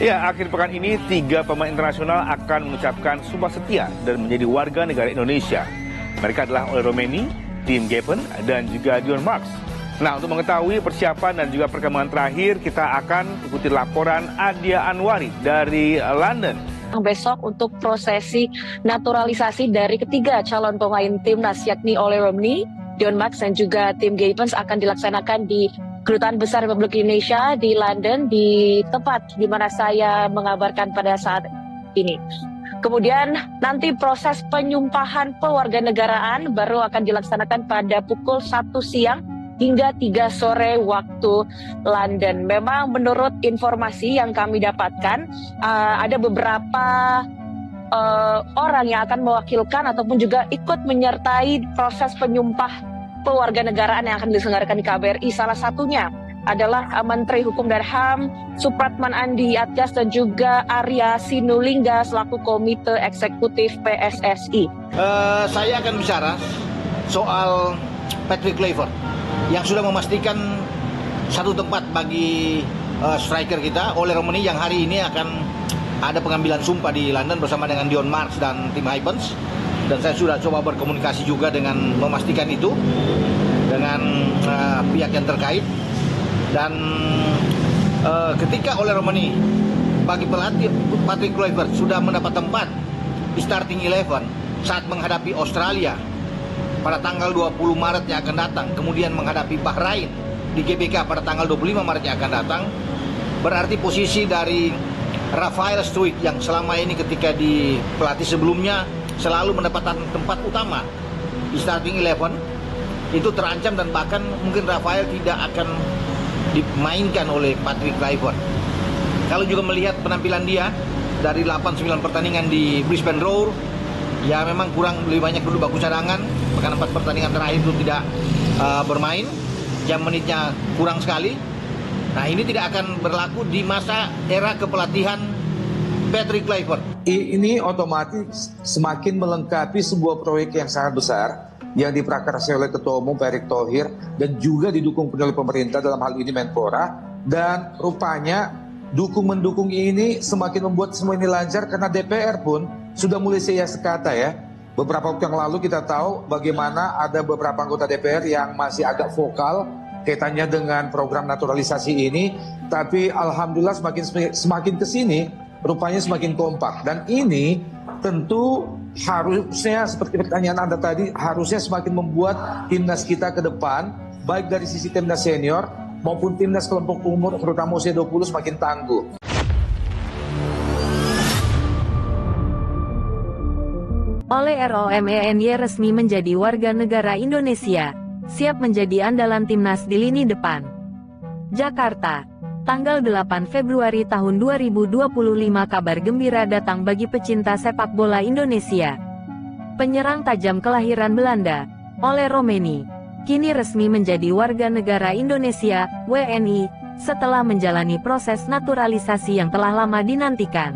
Ya, akhir pekan ini 3 pemain internasional akan mengucapkan sumpah setia dan menjadi warga negara Indonesia. Mereka adalah Ole Romeni, Tim Gapen, dan juga Dion Marks. Nah, untuk mengetahui persiapan dan juga perkembangan terakhir, kita akan ikuti laporan Adia Anwari dari London. Besok untuk prosesi naturalisasi dari ketiga calon pemain timnas, yakni Ole Romeni, Dion Marks, dan juga Tim Gapen akan dilaksanakan di Kedutaan Besar Republik Indonesia di London, di tempat di mana saya mengabarkan pada saat ini. Kemudian nanti proses penyumpahan kewarganegaraan baru akan dilaksanakan pada pukul 1 siang hingga 3 sore waktu London. Memang menurut informasi yang kami dapatkan, ada beberapa orang yang akan mewakilkan ataupun juga ikut menyertai proses penyumpah kewarganegaraan yang akan diselenggarakan di KBRI. Salah satunya adalah Menteri Hukum dan HAM Supratman Andi Atjas dan juga Arya Sinulinga selaku Komite Eksekutif PSSI. Saya akan bicara soal Patrick Kluivert yang sudah memastikan satu tempat bagi striker kita, Ole Romeni, yang hari ini akan ada pengambilan sumpah di London bersama dengan Dion Marks dan Tim Hypens. Dan saya sudah coba berkomunikasi juga dengan memastikan itu dengan pihak yang terkait. Dan ketika Ole Romeni bagi pelatih Patrick Kluivert sudah mendapat tempat di starting 11 saat menghadapi Australia pada tanggal 20 Maret yang akan datang, kemudian menghadapi Bahrain di GBK pada tanggal 25 Maret yang akan datang, berarti posisi dari Rafael Struijk yang selama ini ketika di pelatih sebelumnya selalu mendapatkan tempat utama di starting 11 itu terancam, dan bahkan mungkin Rafael tidak akan dimainkan oleh Patrick Kluivert. Kalau juga melihat penampilan dia dari 8-9 pertandingan di Brisbane Roar, ya memang kurang, lebih banyak dulu baku cadangan, bahkan 4 pertandingan terakhir itu tidak bermain, jam menitnya kurang sekali. Nah, ini tidak akan berlaku di masa era kepelatihan Patrick Kluivert. Ini otomatis semakin melengkapi sebuah proyek yang sangat besar yang diprakarsai oleh Ketua Umum Pak Erick Thohir dan juga didukung oleh pemerintah, dalam hal ini Menpora. Dan rupanya mendukung ini semakin membuat semua ini lancar karena DPR pun sudah mulai sekata ya. Beberapa waktu yang lalu kita tahu bagaimana ada beberapa anggota DPR yang masih agak vokal kaitannya dengan program naturalisasi ini, tapi alhamdulillah semakin kesini rupanya semakin kompak. Dan ini tentu harusnya, seperti pertanyaan Anda tadi, harusnya semakin membuat timnas kita ke depan, baik dari sisi timnas senior maupun timnas kelompok umur terutama usia 20 semakin tangguh. Ole Romeni resmi menjadi warga negara Indonesia, siap menjadi andalan timnas di lini depan. Jakarta, tanggal 8 Februari tahun 2025, kabar gembira datang bagi pecinta sepak bola Indonesia. Penyerang tajam kelahiran Belanda, Ole Romeni, kini resmi menjadi warga negara Indonesia, WNI, setelah menjalani proses naturalisasi yang telah lama dinantikan.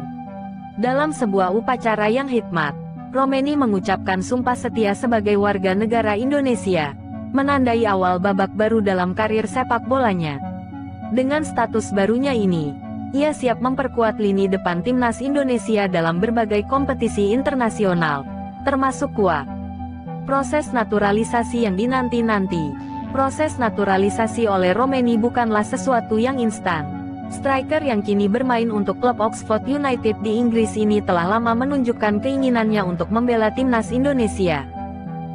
Dalam sebuah upacara yang hikmat, Romeni mengucapkan sumpah setia sebagai warga negara Indonesia, menandai awal babak baru dalam karir sepak bolanya. Dengan status barunya ini, ia siap memperkuat lini depan timnas Indonesia dalam berbagai kompetisi internasional, termasuk KUA. Proses naturalisasi yang dinanti-nanti. Proses naturalisasi Ole Romeni bukanlah sesuatu yang instan. Striker yang kini bermain untuk klub Oxford United di Inggris ini telah lama menunjukkan keinginannya untuk membela timnas Indonesia.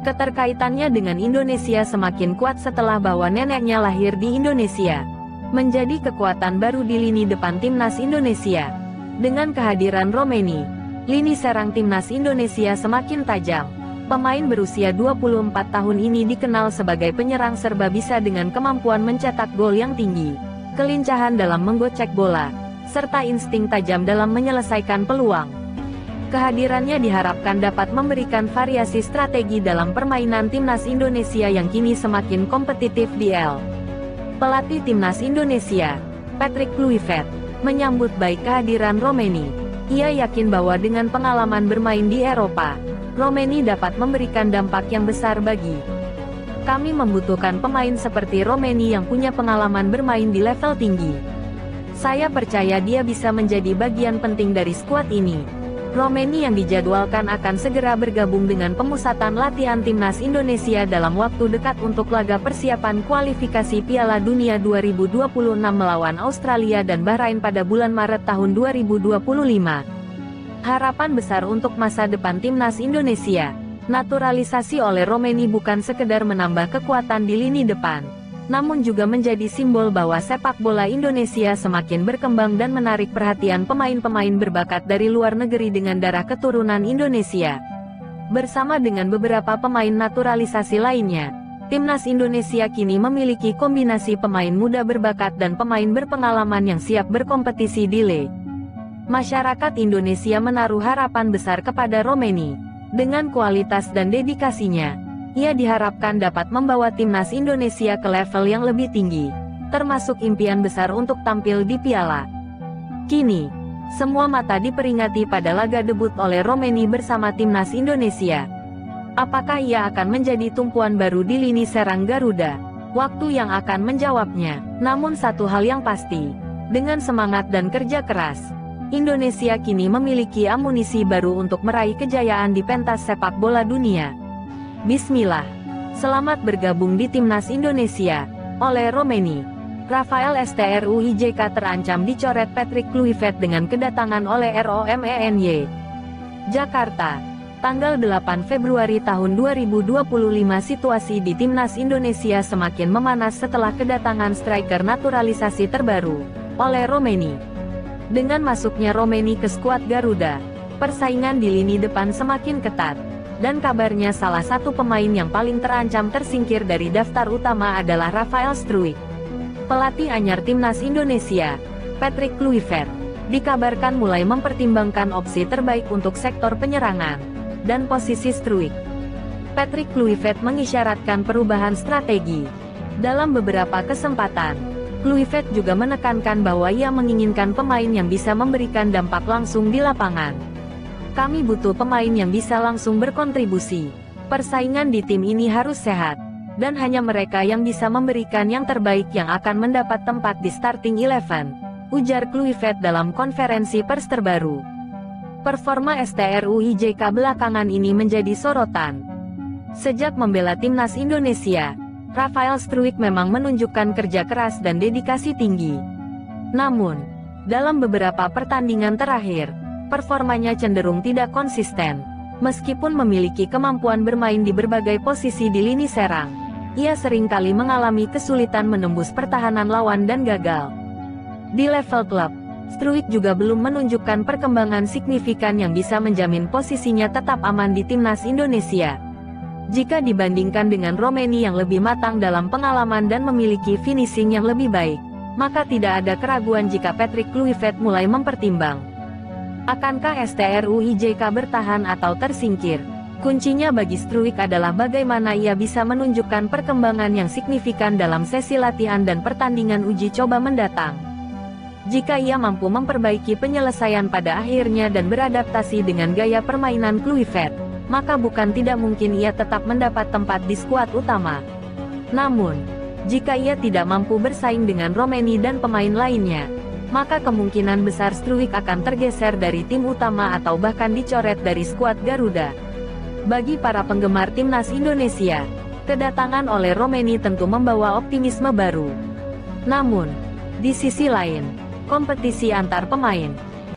Keterkaitannya dengan Indonesia semakin kuat setelah bahwa neneknya lahir di Indonesia, menjadi kekuatan baru di lini depan timnas Indonesia. Dengan kehadiran Romeni, lini serang timnas Indonesia semakin tajam. Pemain berusia 24 tahun ini dikenal sebagai penyerang serba bisa dengan kemampuan mencetak gol yang tinggi, kelincahan dalam menggocek bola, serta insting tajam dalam menyelesaikan peluang. Kehadirannya diharapkan dapat memberikan variasi strategi dalam permainan timnas Indonesia yang kini semakin kompetitif di L. Pelatih timnas Indonesia, Patrick Kluivert, menyambut baik kehadiran Romeni. Ia yakin bahwa dengan pengalaman bermain di Eropa, Romeni dapat memberikan dampak yang besar bagi kami. Membutuhkan pemain seperti Romeni yang punya pengalaman bermain di level tinggi. Saya percaya dia bisa menjadi bagian penting dari skuad ini. Romeni yang dijadwalkan akan segera bergabung dengan pemusatan latihan timnas Indonesia dalam waktu dekat untuk laga persiapan kualifikasi Piala Dunia 2026 melawan Australia dan Bahrain pada bulan Maret tahun 2025. Harapan besar untuk masa depan timnas Indonesia. Naturalisasi oleh Romeni bukan sekedar menambah kekuatan di lini depan, namun juga menjadi simbol bahwa sepak bola Indonesia semakin berkembang dan menarik perhatian pemain-pemain berbakat dari luar negeri dengan darah keturunan Indonesia. Bersama dengan beberapa pemain naturalisasi lainnya, timnas Indonesia kini memiliki kombinasi pemain muda berbakat dan pemain berpengalaman yang siap berkompetisi di LA. Masyarakat Indonesia menaruh harapan besar kepada Romeni. Dengan kualitas dan dedikasinya, ia diharapkan dapat membawa timnas Indonesia ke level yang lebih tinggi, termasuk impian besar untuk tampil di Piala. Kini, semua mata diperingati pada laga debut oleh Romeni bersama timnas Indonesia. Apakah ia akan menjadi tumpuan baru di lini serang Garuda? Waktu yang akan menjawabnya. Namun satu hal yang pasti, dengan semangat dan kerja keras, Indonesia kini memiliki amunisi baru untuk meraih kejayaan di pentas sepak bola dunia. Bismillah. Selamat bergabung di timnas Indonesia. Oleh Romeni. Rafael Struijk terancam dicoret Patrick Kluivert dengan kedatangan oleh ROMENY. Jakarta. Tanggal 8 Februari tahun 2025. Situasi di timnas Indonesia semakin memanas setelah kedatangan striker naturalisasi terbaru oleh Romeni. Dengan masuknya Romeni ke skuad Garuda, persaingan di lini depan semakin ketat, dan kabarnya salah satu pemain yang paling terancam tersingkir dari daftar utama adalah Rafael Struijk. Pelatih anyar timnas Indonesia, Patrick Kluivert, dikabarkan mulai mempertimbangkan opsi terbaik untuk sektor penyerangan dan posisi Struijk. Patrick Kluivert mengisyaratkan perubahan strategi. Dalam beberapa kesempatan, Kluivert juga menekankan bahwa ia menginginkan pemain yang bisa memberikan dampak langsung di lapangan. Kami butuh pemain yang bisa langsung berkontribusi. Persaingan di tim ini harus sehat, dan hanya mereka yang bisa memberikan yang terbaik yang akan mendapat tempat di starting 11, ujar Kluivert dalam konferensi pers terbaru. Performa Struijk belakangan ini menjadi sorotan. Sejak membela timnas Indonesia, Rafael Struijk memang menunjukkan kerja keras dan dedikasi tinggi. Namun, dalam beberapa pertandingan terakhir, performanya cenderung tidak konsisten. Meskipun memiliki kemampuan bermain di berbagai posisi di lini serang, ia seringkali mengalami kesulitan menembus pertahanan lawan dan gagal. Di level klub, Struijk juga belum menunjukkan perkembangan signifikan yang bisa menjamin posisinya tetap aman di timnas Indonesia. Jika dibandingkan dengan Romeni yang lebih matang dalam pengalaman dan memiliki finishing yang lebih baik, maka tidak ada keraguan jika Patrick Kluivert mulai mempertimbang. Akankah Struijk bertahan atau tersingkir? Kuncinya bagi Struijk adalah bagaimana ia bisa menunjukkan perkembangan yang signifikan dalam sesi latihan dan pertandingan uji coba mendatang. Jika ia mampu memperbaiki penyelesaian pada akhirnya dan beradaptasi dengan gaya permainan Kluivert, maka bukan tidak mungkin ia tetap mendapat tempat di skuad utama. Namun, jika ia tidak mampu bersaing dengan Romeni dan pemain lainnya, maka kemungkinan besar Struijk akan tergeser dari tim utama atau bahkan dicoret dari skuad Garuda. Bagi para penggemar timnas Indonesia, kedatangan oleh Romeni tentu membawa optimisme baru. Namun, di sisi lain, kompetisi antar pemain